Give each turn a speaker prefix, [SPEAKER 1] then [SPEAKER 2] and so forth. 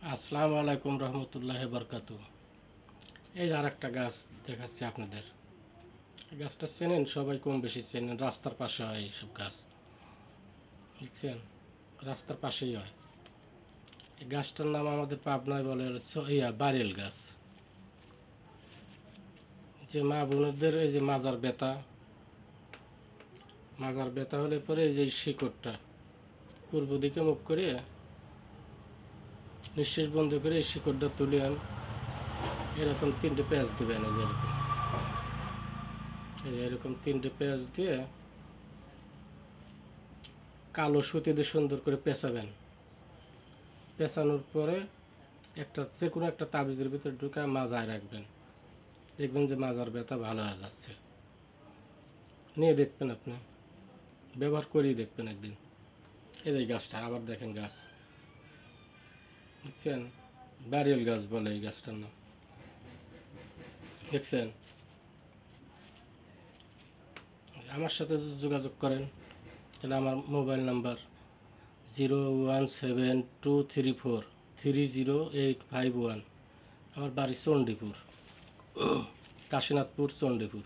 [SPEAKER 1] আসসালামু আলাইকুম রহমতুল্লাহ বরকাতু। এই আর একটা গাছ দেখাচ্ছি আপনাদের। এই গাছটা চেনেন, সবাই কম বেশি চেনেন, রাস্তার পাশে হয় এইসব গাছ, দেখছেন? রাস্তার পাশেই হয়। এই গাছটার নাম আমাদের পাবনায় বলে বারেল গাছ। যে মা বোনদের এই যে মাজার ব্যথা হলে পরে এই যে শিকড়টা পূর্ব দিকে মুখ করে নিঃশ্বাস বন্ধ করে এই শিকড়টা তুলে এরকম তিনটে পেঁয়াজ দেবেন। এরকম তিনটে পেঁয়াজ দিয়ে কালো সুতি দিয়ে সুন্দর করে পেঁচাবেন। পেঁচানোর পরে যে কোনো একটা তাবিজের ভিতরে ঢুকে মাজায় রাখবেন। দেখবেন যে মাজার ব্যথা ভালো হয়ে যাচ্ছে। নিয়ে দেখবেন, আপনি ব্যবহার করেই দেখবেন একদিন। এই গাছটা আবার দেখেন, গাছ দেখছেন? ব্যারিয়েল গাছ বলে এই গাছটার নাম, দেখছেন? আমার সাথে যদি যোগাযোগ করেন তাহলে আমার মোবাইল নাম্বার 01723430851। আমার বাড়ি চণ্ডীপুর, কাশীনাথপুর, চণ্ডীপুর।